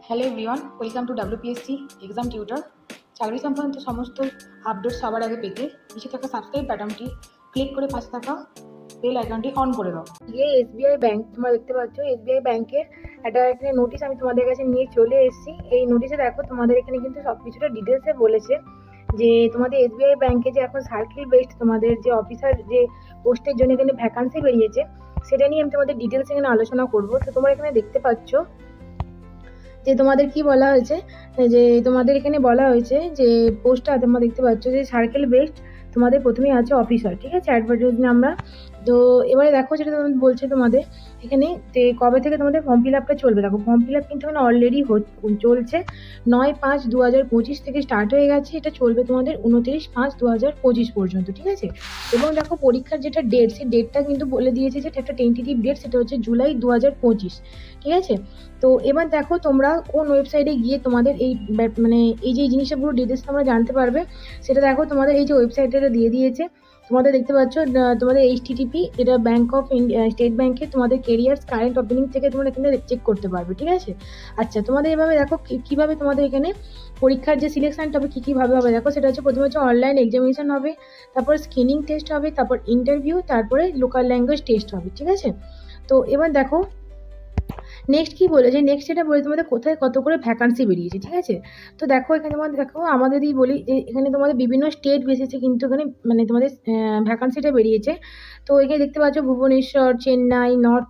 Hello everyone, welcome to WPSC exam tutor. চাকরি সংক্রান্ত সমস্ত আপডেট সবার আগে পেতে নিচে থাকা সাবস্ক্রাইব বাটনটি ক্লিক করে পাশে থাকা বেল আইকনটি অন করে দাও। ये SBI ব্যাংক তোমরা দেখতে পাচ্ছ, SBI ব্যাংকের একটা এখানে নোটিশ আমি তোমাদের কাছে নিয়ে চলে এসেছি। এই নোটিশে দেখো তোমাদের এখানে কিন্তু সবকিছুটা ডিটেলসে বলেছে যে তোমাদের SBI ব্যাংকে যে এখন সার্কেল বেসড তোমাদের যে অফিসার যে পোস্টের জন্য এখানে ভ্যাকান্সি বেরিয়েছে সেটা নিয়ে আমি তোমাদের ডিটেলস এখানে আলোচনা করব। তো তোমরা এখানে দেখতে পাচ্ছ যে তোমাদের কি বলা হয়েছে, যে তোমাদের এখানে বলা হয়েছে যে পোস্টটা তোমরা দেখতে পাচ্ছ যে সার্কেল বেসড তোমাদের প্রথমেই আছে অফিসার, ঠিক আছে, অ্যাডভার্টাইজ আমরা। তো এবারে দেখো যেটা বলছে তোমাদের এখানে যে কবে থেকে তোমাদের ফর্ম ফিল আপটা চলবে। দেখো ফর্ম ফিল আপ কিন্তু অলরেডি চলছে 9/5/2025 থেকে স্টার্ট হয়ে গেছে। এটা চলবে তোমাদের 29/5/2025 পর্যন্ত, ঠিক আছে। এবং দেখো পরীক্ষার যেটা ডেট, সেই ডেটটা কিন্তু বলে দিয়েছে যে একটা টেন্টেটিভ ডেট, সেটা হচ্ছে জুলাই 2025, ঠিক আছে। তো এবার দেখো তোমরা কোন ওয়েবসাইটে গিয়ে তোমাদের এই মানে এই যে জিনিসটা পুরো ডিটেলস তোমরা জানতে পারবে সেটা দেখো তোমাদের এই যে ওয়েবসাইটটা দিয়ে দিয়েছে। তোমাদের দেখতে পাচ্ছ তোমাদের HTTP, যেটা ব্যাংক অফ ইন্ডিয়া স্টেট ব্যাংকে তোমাদের কেরিয়ার্স কারেন্ট ওপেনিং থেকে তোমরা এখানে চেক করতে পারবে, ঠিক আছে। আচ্ছা, তোমাদের এভাবে দেখো কিভাবে তোমাদের এখানে পরীক্ষার যে সিলেকশনটা হবে কীভাবে হবে দেখো। সেটা হচ্ছে প্রথমে হচ্ছে অনলাইন এক্সামিনেশন হবে, তারপর স্ক্রিনিং টেস্ট হবে, তারপর ইন্টারভিউ, তারপরে লোকাল ল্যাঙ্গুয়েজ টেস্ট হবে, ঠিক আছে। তো এবার দেখো নেক্সট কি বলেছে, নেক্সট এটা বলে তোমাদের কোথায় কত করে ভ্যাকান্সি বেরিয়েছে, ঠিক আছে। তো দেখো এখানে তোমাদের দেখো আমাদেরই বলি যে এখানে তোমাদের বিভিন্ন স্টেট বেসিসে কিন্তু এখানে মানে তোমাদের ভ্যাকান্সিটা বেরিয়েছে। তো এখানে দেখতে পাচ্ছ ভুবনেশ্বর, চেন্নাই, নর্থ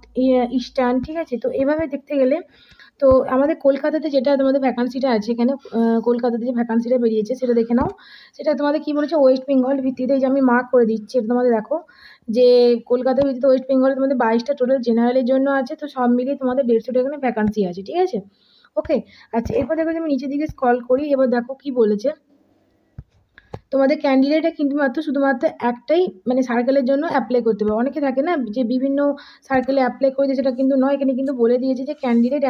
ইস্টার্ন, ঠিক আছে। তো এভাবে দেখতে গেলে তো আমাদের কলকাতাতে যেটা তোমাদের ভ্যাকান্সিটা আছে এখানে, কলকাতাতে যে ভ্যাকান্সিটা বেরিয়েছে সেটা দেখে নাও। সেটা তোমাদের কি বলেছে, ওয়েস্ট বেঙ্গল ভিত্তিতে, যে আমি মার্ক করে দিচ্ছি এটা তোমাদের দেখো যে কলকাতার ভিত্তিতে ওয়েস্ট বেঙ্গলে তোমাদের 22টা টোটাল জেনারেলের জন্য আছে। তো সব মিলিয়ে তোমাদের 150টা এখানে ভ্যাকান্সি আছে, ঠিক আছে। ওকে, আচ্ছা, এরপর দেখো যে আমি নিচের দিকে স্ক্রল করি। এবার দেখো কি বলেছে, তোমাদের ক্যান্ডিডেটরা কিন্তু শুধুমাত্র একটাই মানে সার্কেলের জন্য অ্যাপ্লাই করতে পারবে। অনেকে থাকে না যে বিভিন্ন সার্কেলে অ্যাপ্লাই করে দিয়ে, সেটা কিন্তু নয়। এখানে কিন্তু বলে দিয়েছে যে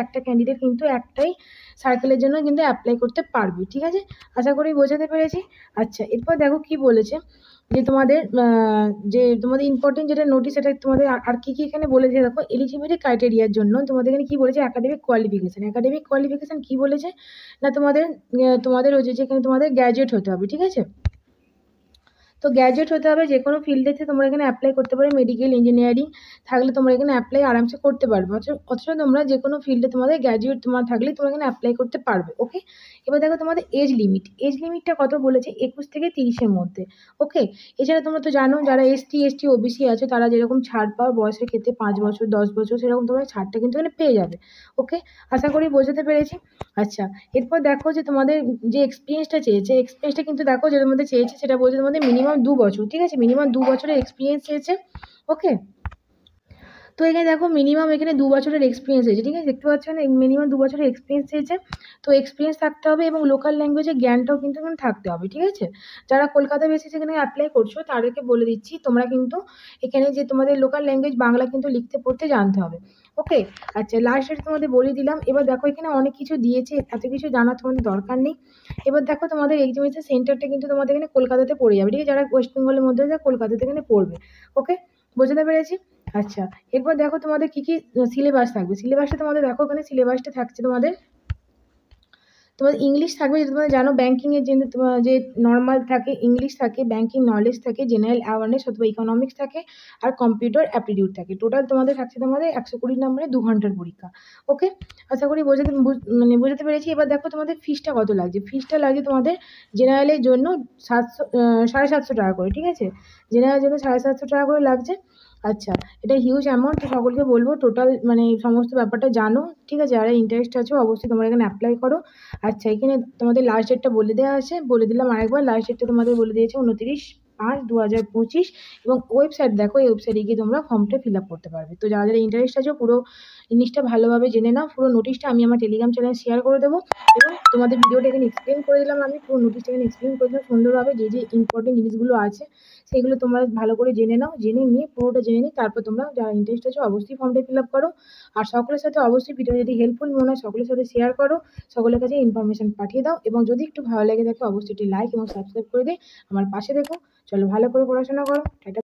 একটা ক্যান্ডিডেট কিন্তু একটাই সার্কেলের জন্য কিন্তু অ্যাপ্লাই করতে পারবে, ঠিক আছে। আশা করি বোঝাতে পেরেছি। আচ্ছা, এরপর দেখো কি বলেছে যে তোমাদের ইম্পর্টেন্ট যেটা নোটিশ, এটা তোমাদের আর কি এখানে বলেছে দেখো। এলিজিবিলিটি ক্রাইটেরিয়ার জন্য তোমাদের এখানে কি বলেছে, একাডেমিক কোয়ালিফিকেশন কি বলেছে না, তোমাদের হচ্ছে যে এখানে তোমাদের গ্র্যাজুয়েট হতে হবে, ঠিক আছে। তো গ্র্যাজুয়েট হতে হবে, যে কোনো ফিল্ডেতে তোমরা এখানে অ্যাপ্লাই করতে পারো। মেডিকেল ইঞ্জিনিয়ারিং থাকলে তোমরা এখানে অ্যাপ্লাই আরামসে করতে পারবে। অথচ তোমরা যে কোনো ফিল্ডে তোমাদের গ্র্যাজুয়েট তোমার থাকলে তোমরা এখানে অ্যাপ্লাই করতে পারবে। ওকে, এবার দেখো তোমাদের এজ লিমিটটা কত বলেছে, 21 থেকে 30-এর মধ্যে। ওকে, এছাড়া তোমরা তো জানো যারা ST OBC আছে তারা যেরকম ছাড় পাওয়ার বয়সের ক্ষেত্রে 5 বছর 10 বছর সেরকম তোমরা ছাড়টা কিন্তু এখানে পেয়ে যাবে। ওকে, আশা করি বোঝাতে পেরেছি। আচ্ছা, এরপর দেখো যে তোমাদের যে এক্সপিরিয়েন্সটা চেয়েছে, এক্সপিরিয়েন্সটা কিন্তু দেখো যেটার মধ্যে চেয়েছে সেটা বলছে তোমাদের মিনিমাম 2 বছর, ঠিক আছে। মিনিমাম 2 বছরের এক্সপিরিয়েন্স চেয়েছে। ওকে, তো এখানে দেখো মিনিমাম এখানে 2 বছরের এক্সপিরিয়েন্স হয়েছে, ঠিক আছে। দেখতে পাচ্ছ না, মিনিমাম 2 বছরের এক্সপিরিয়েন্স চেয়েছে। তো এক্সপিরিয়েন্স থাকতে হবে এবং লোকাল ল্যাঙ্গুয়েজের জ্ঞানটাও কিন্তু এখানে থাকতে হবে, ঠিক আছে। যারা কলকাতা বেসিসে এখানে অ্যাপ্লাই করছো তাদেরকে বলে দিচ্ছি তোমরা কিন্তু এখানে যে তোমাদের লোকাল ল্যাঙ্গুয়েজ বাংলা কিন্তু লিখতে পড়তে জানতে হবে। ওকে, আচ্ছা, লাস্ট ডেট তোমাদের বলে দিলাম। এবার দেখো এখানে অনেক কিছু দিয়েছে, এত কিছু জানার তোমাদের দরকার নেই। এবার দেখো তোমাদের এক্সামিনেশন সেন্টারটা কিন্তু তোমাদের এখানে কলকাতাতে পড়ে যাবে, ঠিক আছে। যারা ওয়েস্ট বেঙ্গলের মধ্যে যায় কলকাতাতে এখানে পড়বে। ওকে, বোঝাতে পেরেছি। আচ্ছা, এরপর দেখো তোমাদের কি সিলেবাস থাকবে। সিলেবাসটা তোমাদের দেখো এখানে সিলেবাসটা থাকছে তোমাদের ইংলিশ থাকবে, যেটা তোমরা জানো ব্যাংকিং এর যে নর্মাল থাকে ইংলিশ থাকে, ব্যাংকিং নলেজ থাকে, জেনারেল অ্যাওয়ারনেস অথবা ইকোনমিক্স থাকে, আর কম্পিউটার অ্যাপটিটিউড থাকে। টোটাল তোমাদের থাকছে তোমাদের 120 নম্বরে 2 ঘন্টার পরীক্ষা। ওকে, আশা করি মানে বোঝাতে পেরেছি। এবার দেখো তোমাদের ফিসটা কত লাগছে। ফিসটা লাগছে তোমাদের জেনারেলের জন্য 750 টাকা করে, ঠিক আছে। জেনারেলের জন্য 750 টাকা করে লাগছে। আচ্ছা, এটা হিউজ অ্যামাউন্ট। তো সকলকে বলবো টোটাল মানে সমস্ত ব্যাপারটা জানো, ঠিক আছে। যারা ইন্টারেস্ট আছে অবশ্যই তোমরা এখানে অ্যাপ্লাই করো। আচ্ছা, এখানে তোমাদের লাস্ট ডেটটা বলে দেওয়া আছে, বলে দিলাম আরেকবার। লাস্ট ডেটটা তোমাদের বলে দিয়েছে 29/5/2025। এবং ওয়েবসাইট দেখো, এই ওয়েবসাইটে গিয়ে তোমরা ফর্মটা ফিল আপ করতে পারবে। তো যারা ইন্টারেস্ট আছে পুরো জিনিসটা ভালোভাবে জেনে নাও। পুরো নোটিশটা আমি আমার টেলিগ্রাম চ্যানেলে শেয়ার করে দেবো। এবং তোমাদের ভিডিওটা এখানে এক্সপ্লেন করে দিলাম, আমি পুরো নোটিশটা এখানে এক্সপ্লেন করে দিলাম সুন্দরভাবে। যে ইম্পর্টেন্ট জিনিসগুলো আছে সেগুলো তোমরা ভালো করে জেনে নাও, জেনে নিয়ে পুরোটা জেনে নিয়ে তারপর তোমরা যারা ইন্টারেস্ট আছে অবশ্যই ফর্মটা ফিল আপ করো। আর সকলের সাথে অবশ্যই ভিডিও যদি হেল্পফুল মনে হয় সকলের সাথে শেয়ার করো, সকলের কাছে ইনফরমেশন পাঠিয়ে দাও। এবং যদি একটু ভালো লেগে থাকে অবশ্যই একটি লাইক এবং সাবস্ক্রাইব করে দিয়ে আমার পাশে দেখো। চলো ভালো করে পড়াশোনা করো। টাটা।